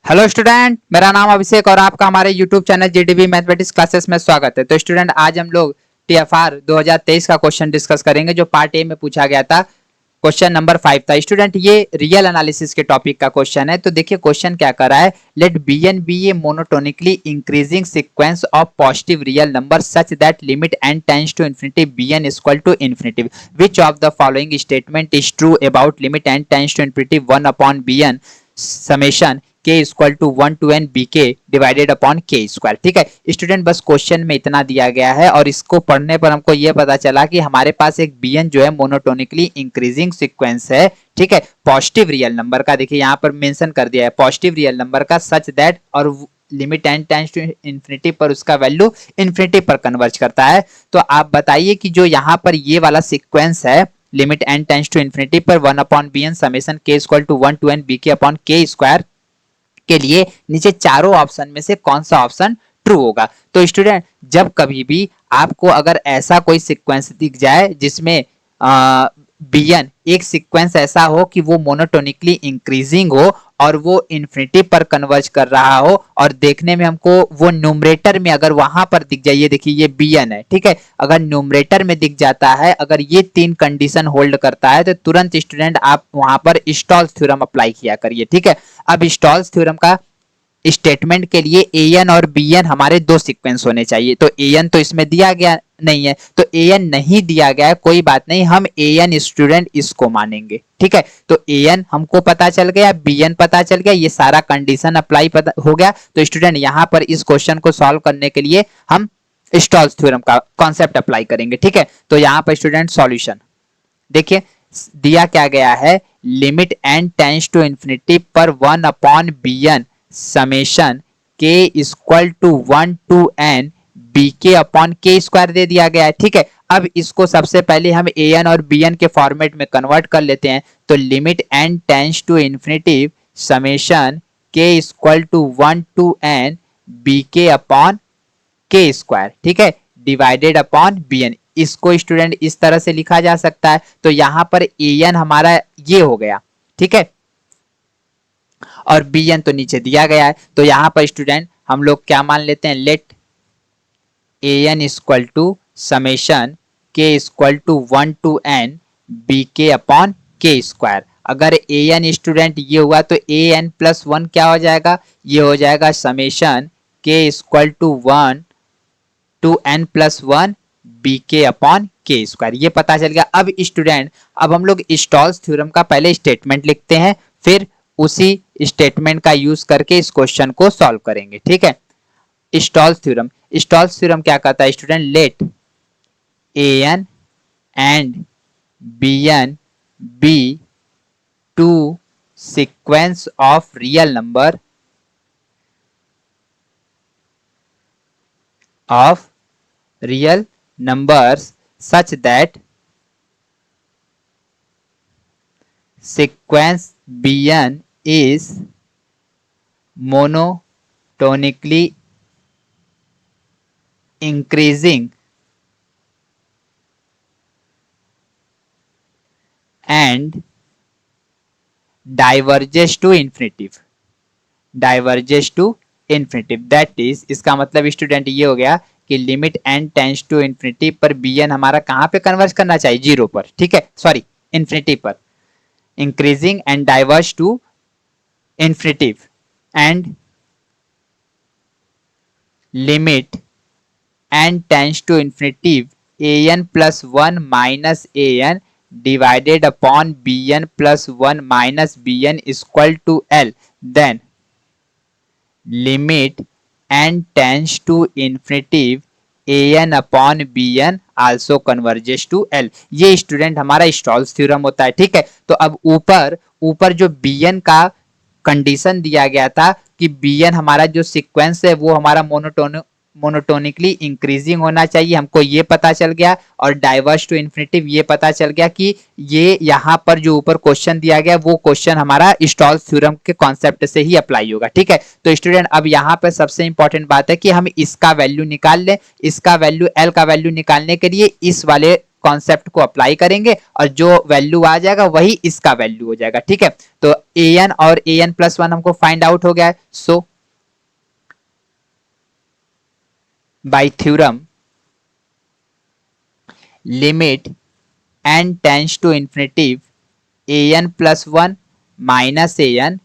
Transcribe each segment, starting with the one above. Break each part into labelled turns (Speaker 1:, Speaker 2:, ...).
Speaker 1: Hello student, मेरा नाम अभिषेक और आपका हमारे YouTube channel GDB mathematics classes में स्वागत है। तो स्टूडेंट, आज हम लोग टीएफआर 2023 का क्वेश्चन डिस्कस करेंगे जो पार्ट ए में पूछा गया था। क्वेश्चन नंबर 5 था। स्टूडेंट, ये रियल एनालिसिस के टॉपिक का क्वेश्चन है। तो देखिए क्वेश्चन क्या कर रहा है। Let B N be a monotonically increasing sequence of positive real number such that limit N tends to infinity B N equal to infinity. Which of the following statement is true about limit N tends to infinity 1 upon B N summation के equal to 1 to N B K divided upon के square. ठीक है student, बस question में इतना दिया गया है और इसको पढ़ने पर हमको ये पता चला कि हमारे पास एक बी एन जो है मोनोटोनिकली इंक्रीजिंग सीक्वेंस है। ठीक है, पॉजिटिव रियल नंबर का। देखिए यहाँ पर मेंशन कर दिया है पॉजिटिव रियल नंबर का सच दैट, और limit N tends to infinity पर उसका वैल्यू इन्फिनिटी पर कन्वर्ज करता है। तो आप बताइए कि जो यहाँ पर ये वाला सीक्वेंस है limit N tends to infinity पर 1 अपॉन बी एन समेशन के equal to 1 to N B के अपॉन के स्क्वायर के लिए नीचे चारों ऑप्शन में से कौन सा ऑप्शन ट्रू होगा। तो स्टूडेंट, जब कभी भी आपको अगर ऐसा कोई सीक्वेंस दिख जाए जिसमें बीएन एक सीक्वेंस ऐसा हो कि वो मोनोटोनिकली इंक्रीजिंग हो और वो इन्फिनिटी पर कन्वर्ज कर रहा हो और देखने में हमको वो न्यूमरेटर में अगर वहां पर दिख जाए, ये देखिए ये बीएन है। ठीक है, अगर न्यूमरेटर में दिख जाता है, अगर ये तीन कंडीशन होल्ड करता है तो तुरंत स्टूडेंट आप वहां पर स्टॉल्स थ्योरम अप्लाई किया करिए। ठीक है, अब स्टॉल्स थ्योरम का स्टेटमेंट के लिए ए एन और बी एन हमारे दो सीक्वेंस होने चाहिए। तो ए एन तो इसमें दिया गया नहीं है, तो ए एन नहीं दिया गया है, कोई बात नहीं, हम ए एन स्टूडेंट इसको मानेंगे। ठीक है, तो ए एन हमको पता चल गया, बी एन पता चल गया, ये सारा कंडीशन अप्लाई हो गया। तो स्टूडेंट यहाँ पर इस क्वेश्चन को सॉल्व करने के लिए हम स्टॉल्स थ्योरम का कॉन्सेप्ट अप्लाई करेंगे। ठीक है, तो यहाँ पर स्टूडेंट सॉल्यूशन देखिए दिया क्या गया है। Limit N tends to infinity पर 1 अपॉन बी एन समेशन के equal to 1 to N B के अपॉन के स्क्वायर दे दिया गया है। ठीक है, अब इसको सबसे पहले हम ए एन और बी एन के फॉर्मेट में कन्वर्ट कर लेते हैं। तो limit N tends to infinity summation के equal to 1 to N B के अपॉन के स्क्वायर, ठीक है, डिवाइडेड अपॉन बी एन। इसको स्टूडेंट इस तरह से लिखा जा सकता है। तो यहां पर ए एन हमारा ये हो गया, ठीक है, और बी एन तो नीचे दिया गया है। तो यहां पर स्टूडेंट हम लोग क्या मान लेते हैं, let A N equal to summation के equal to 1 to N B के अपॉन के स्क्वायर। अगर ए एन स्टूडेंट ये हुआ तो ए एन प्लस 1 क्या हो जाएगा, ये हो जाएगा समेशन के equal to 1 to n plus 1 b के अपॉन के स्क्वायर। ये पता चल गया। अब स्टूडेंट, अब हम लोग स्टॉल्स थ्योरम का पहले स्टेटमेंट लिखते हैं, फिर उसी स्टेटमेंट का यूज करके इस क्वेश्चन को सॉल्व करेंगे। ठीक है, स्टॉल्स थ्योरम, स्टॉल्स थ्योरम क्या कहता है student, let A n and b N be two sequence of real number of real numbers such that sequence bn is monotonically increasing and diverges to infinitive, diverges to infinitive। that is, इसका मतलब student ये हो गया कि limit N tends to infinity पर b n हमारा कहां पे कन्वर्ज करना चाहिए, जीरो पर। ठीक है, सॉरी, इन्फिनिटी पर, increasing and diverge to infinity and limit N tends to infinity a n plus 1 minus a n divided upon B n plus 1 minus b N equal to l. Then limit N tends to infinity a n upon B n also converges to l. ये student हमारा Stolz theorem होता है। ठीक है, तो अब ऊपर जो बी एन का कंडीशन दिया गया था कि बी एन हमारा जो सीक्वेंस है वो हमारा मोनोटोनिकली इंक्रीजिंग होना चाहिए, हमको ये पता चल गया, और डाइवर्स टू इन्फिनिटिव ये पता चल गया कि ये यहाँ पर जो ऊपर क्वेश्चन दिया गया वो क्वेश्चन हमारा स्टॉल्स थ्योरम के कॉन्सेप्ट से ही अप्लाई होगा। ठीक है, तो स्टूडेंट अब यहाँ पर सबसे इंपॉर्टेंट बात है कि हम इसका वैल्यू निकाल लें। इसका वैल्यू, एल का वैल्यू निकालने के लिए इस वाले कॉन्सेप्ट को अप्लाई करेंगे और जो वैल्यू आ जाएगा वही इसका वैल्यू हो जाएगा। ठीक है, तो an और an+1 हमको फाइंड आउट हो गया है। So by theorem limit n tends to infinity an+1 minus an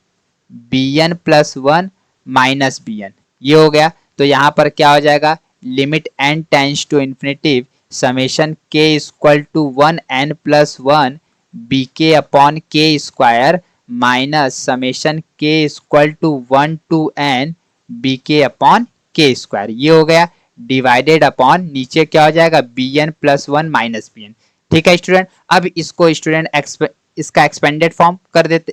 Speaker 1: bn+1 minus bn, ये हो गया। तो यहां पर क्या हो जाएगा, limit n tends to infinity summation k equal to 1n+1 bk upon k square minus summation k equal to 1 to n bk upon k square, ये हो गया। डिवाइडेड अपॉन नीचे क्या हो जाएगा, bn+1 माइनस bn। ठीक है स्टूडेंट, अब इसको स्टूडेंट इसका एक्सपेंडेड फॉर्म कर देते।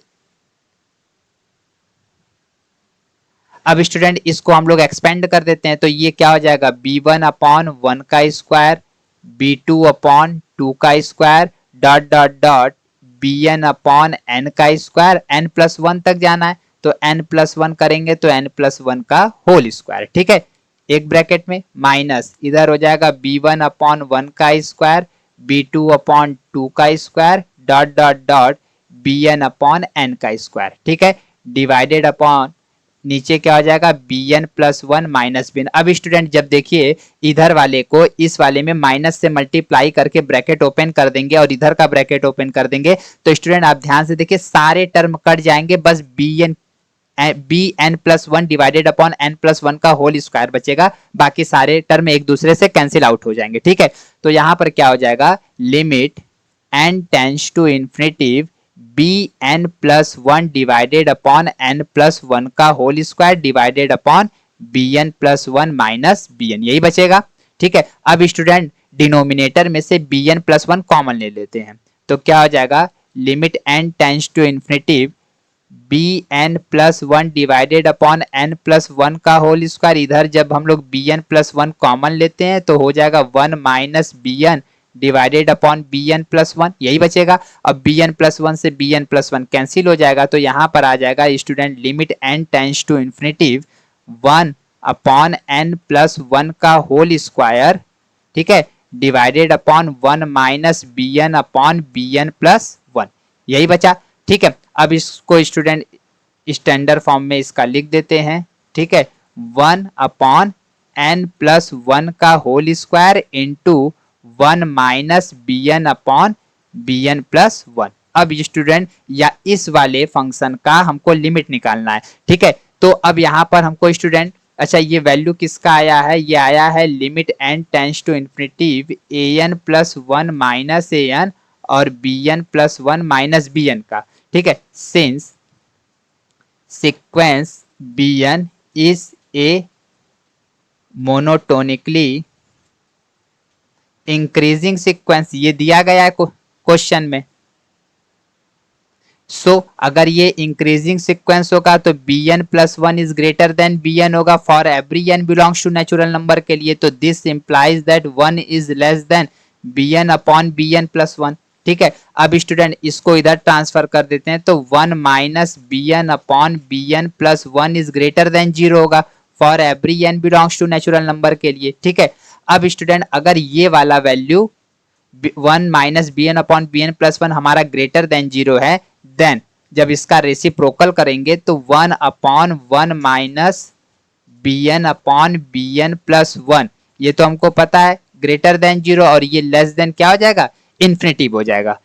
Speaker 1: अब स्टूडेंट इसको हम लोग एक्सपेंड कर देते हैं, तो ये क्या हो जाएगा, b1 अपॉन 1 का स्क्वायर b2 अपॉन 2 का square dot dot dot bn upon n का स्क्वायर, n+1 तक जाना है तो n+1 करेंगे तो n+1 का होल स्क्वायर। ठीक है, एक ब्रैकेट में माइनस इधर हो जाएगा b1 अपॉन 1 का स्क्वायर b2 अपॉन 2 का square dot dot dot bn upon n का स्क्वायर। ठीक है, डिवाइडेड अपॉन नीचे क्या हो जाएगा, bn+1 माइनस bn। अब स्टूडेंट जब देखिए इधर वाले को इस वाले में माइनस से मल्टीप्लाई करके ब्रैकेट ओपन कर देंगे और इधर का ब्रैकेट ओपन कर देंगे, तो स्टूडेंट आप ध्यान से देखिए सारे टर्म कट जाएंगे, बस bn+1 डिवाइडेड अपॉन n+1 का होल स्क्वायर बचेगा, बाकी सारे टर्म एक दूसरे से कैंसिल आउट हो जाएंगे। ठीक है, तो यहां पर क्या हो जाएगा, limit n tends to infinity bn+1 divided upon n+1 का whole square divided upon bn+1 minus bn, यही बचेगा। ठीक है, अब स्टूडेंट डिनोमिनेटर में से bn+1 कॉमन ले लेते हैं, तो क्या हो जाएगा, limit n tends to infinity bn+1 divided upon n+1 का होल स्क्वायर, इधर जब हम लोग bn+1 कॉमन लेते हैं तो हो जाएगा 1 minus bn divided upon bn+1, यही बचेगा। अब bn+1 से bn+1 कैंसिल हो जाएगा, तो यहां पर आ जाएगा student limit n tends to infinity 1 upon n+1 का होल स्क्वायर, ठीक है, divided upon 1 minus bn upon bn+1, यही बचा। ठीक है, अब इसको स्टूडेंट स्टैंडर्ड फॉर्म में इसका लिख देते हैं। ठीक है, 1 अपॉन n+1 का whole square into 1 minus bn upon bn+1। अब स्टूडेंट या इस वाले फंक्शन का हमको लिमिट निकालना है। ठीक है, तो अब यहां पर हमको स्टूडेंट, अच्छा ये वैल्यू किसका आया है, ये आया है limit n tends to infinity an+1 minus an और bn+1 माइनस bn का। ठीक है, since sequence bn is a monotonically increasing sequence, ये दिया गया है क्वेश्चन में। अगर ये इंक्रीजिंग सीक्वेंस होगा तो bn+1 is greater than bn होगा for every n belongs to natural number के लिए, तो this implies that 1 is less than bn upon bn+1। ठीक है, अब स्टूडेंट इसको इधर ट्रांसफर कर देते हैं, तो 1 minus bn upon bn+1 is greater than 0 होगा for every n belongs to natural number के लिए। ठीक है, अब स्टूडेंट अगर ये वाला value 1 minus bn upon bn+1 हमारा ग्रेटर देन 0 है, देन जब इसका रेसिप्रोकल करेंगे तो 1 upon 1 minus bn upon bn+1, ये तो हमको पता है ग्रेटर देन 0 और ये लेस देन क्या हो जाएगा, इन्फिनिटिव हो जाएगा।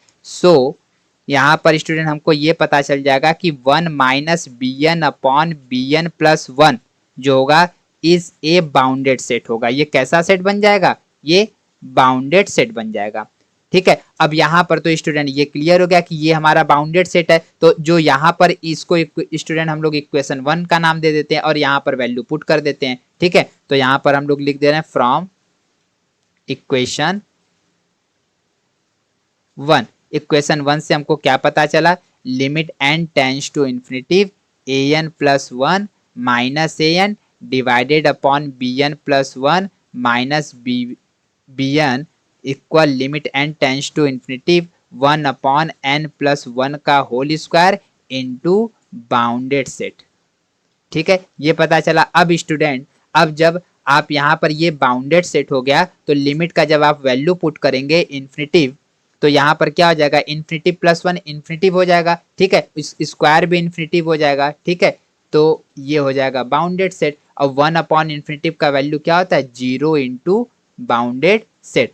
Speaker 1: यहाँ पर स्टूडेंट हमको ये पता चल जाएगा कि 1 माइनस bn अपॉन bn+1 जो होगा इज ए बाउंडेड सेट होगा। ये कैसा सेट बन जाएगा, ये बाउंडेड सेट बन जाएगा। ठीक है, अब यहाँ पर तो स्टूडेंट ये क्लियर हो गया कि ये हमारा बाउंडेड सेट है, तो जो यहाँ पर इसको स्टूडेंट हम लोग इक्वेशन 1 का नाम दे देते हैं और यहाँ पर वैल्यू पुट कर देते हैं। ठीक है, तो यहाँ पर हम लोग लिख दे रहे हैं फ्रॉम इक्वेशन 1। इक्वेशन 1 से हमको क्या पता चला, limit n tends to infinity an+1 minus an divided upon bn+1 minus bn equal limit n tends to infinity 1 upon n+1 का whole square into bounded set. ठीक है, ये पता चला। अब स्टूडेंट अब जब आप यहाँ पर ये बाउंडेड सेट हो गया, तो लिमिट का जब आप वैल्यू पुट करेंगे इन्फिनिटिव, तो यहाँ पर क्या हो जाएगा, इन्फिनिटिव प्लस वन इन्फिनिटिव हो जाएगा, ठीक है, स्क्वायर भी इन्फिनिटिव हो जाएगा, ठीक है, तो ये हो जाएगा बाउंडेड सेट। अब 1/इन्फिनिटिव का वैल्यू क्या होता है, 0 इंटू बाउंडेड सेट।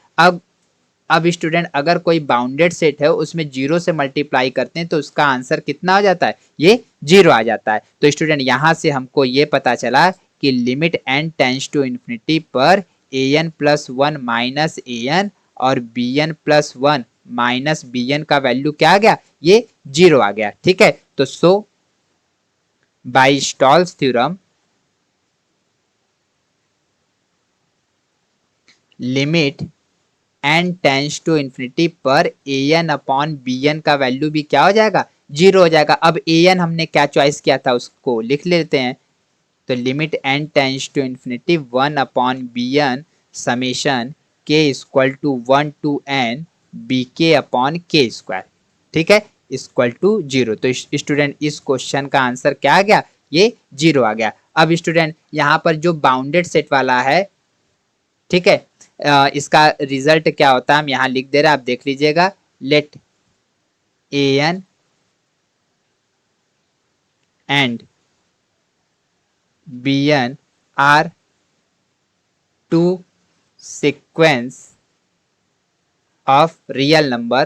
Speaker 1: अब स्टूडेंट अगर कोई बाउंडेड सेट है उसमें 0 से मल्टीप्लाई करते हैं तो उसका आंसर कितना हो जाता है, ये 0 आ जाता है। तो स्टूडेंट यहाँ से हमको ये पता चला कि limit n tends to infinity पर an plus one minus an और bn plus one minus bn का वैल्यू क्या आ गया, ये 0 आ गया, ठीक है। तो so by Stolz theorem limit n tends to infinity पर an अपॉन bn का वैल्यू भी क्या हो जाएगा, 0 हो जाएगा। अब an हमने क्या चॉइस किया था उसको लिख लेते हैं, तो limit n tends to infinity 1/bn summation k equal to 1 to n bk upon k square, ठीक है, इक्वल टू 0। तो स्टूडेंट इस क्वेश्चन का आंसर क्या आ गया, ये 0 आ गया। अब स्टूडेंट यहाँ पर जो बाउंडेड सेट वाला है, ठीक है, इसका रिजल्ट क्या होता है हम यहाँ लिख दे रहे हैं, आप देख लीजिएगा। Let an and bn are two sequence of real number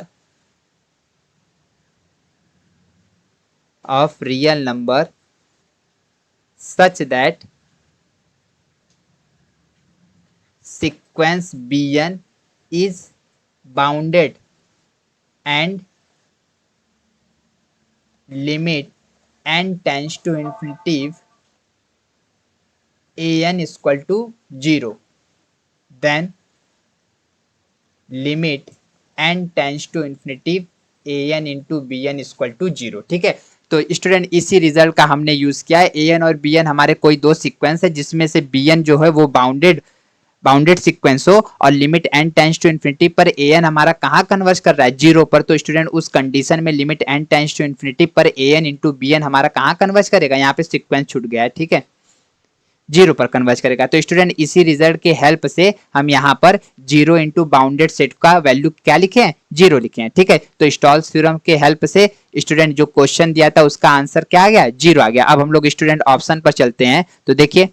Speaker 1: such that sequence bn is bounded and limit n tends to infinity an is equal to 0, then limit n tends to infinity an into bn equal to 0, ठीक है। तो student इसी result का हमने use किया है। an और bn हमारे कोई दो सीक्वेंस है जिसमें से bn जो है वो बाउंडेड सीक्वेंस हो और limit n tends to infinity पर an हमारा कहाँ कन्वर्ज कर रहा है, 0 पर। तो स्टूडेंट उस कंडीशन में limit n tends to infinity पर an इंटू bn हमारा कहाँ कन्वर्ज करेगा, यहाँ पे सीक्वेंस छूट गया है, ठीक है, 0 पर कन्वर्ज करेगा। तो स्टूडेंट इसी रिजल्ट के हेल्प से हम यहाँ पर 0 इंटू बाउंडेड सेट का वैल्यू क्या लिखे हैं, 0 लिखे हैं, ठीक है। तो स्टॉल्स थ्योरम के हेल्प से स्टूडेंट जो क्वेश्चन दिया था उसका आंसर क्या आ गया, 0 आ गया। अब हम लोग स्टूडेंट ऑप्शन पर चलते हैं, तो देखिए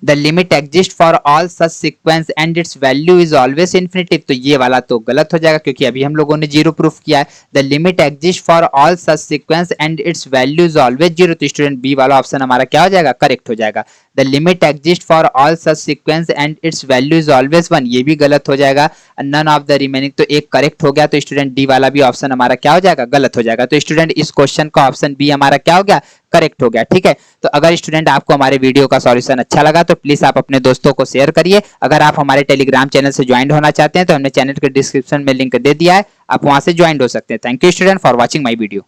Speaker 1: the limit exist for all such sequence and it's value is always infinitive. तो ये वाला तो गलत हो जाएगा क्योंकि अभी हम लोगों ने 0 प्रूफ किया है। The limit exist for all such sequence and it's value is always 0। तो स्टूडेंट बी वाला ऑप्शन हमारा क्या हो जाएगा, करेक्ट हो जाएगा। The limit exist for all such sequence and it's value is always 1, ये भी गलत हो जाएगा। नन ऑफ द रिमेनिंग, तो एक करेक्ट हो गया। तो स्टूडेंट डी वाला भी ऑप्शन हमारा क्या हो जाएगा, गलत हो जाएगा। तो स्टूडेंट इस क्वेश्चन का ऑप्शन बी हमारा क्या हो गया, करेक्ट हो गया, ठीक है। तो अगर स्टूडेंट आपको हमारे वीडियो का सॉल्यूशन अच्छा लगा तो प्लीज आप अपने दोस्तों को शेयर करिए। अगर आप हमारे टेलीग्राम चैनल से ज्वाइन होना चाहते हैं तो हमने चैनल के डिस्क्रिप्शन में लिंक दे दिया है, आप वहां से ज्वाइन हो सकते हैं। Thank you student for watching my video.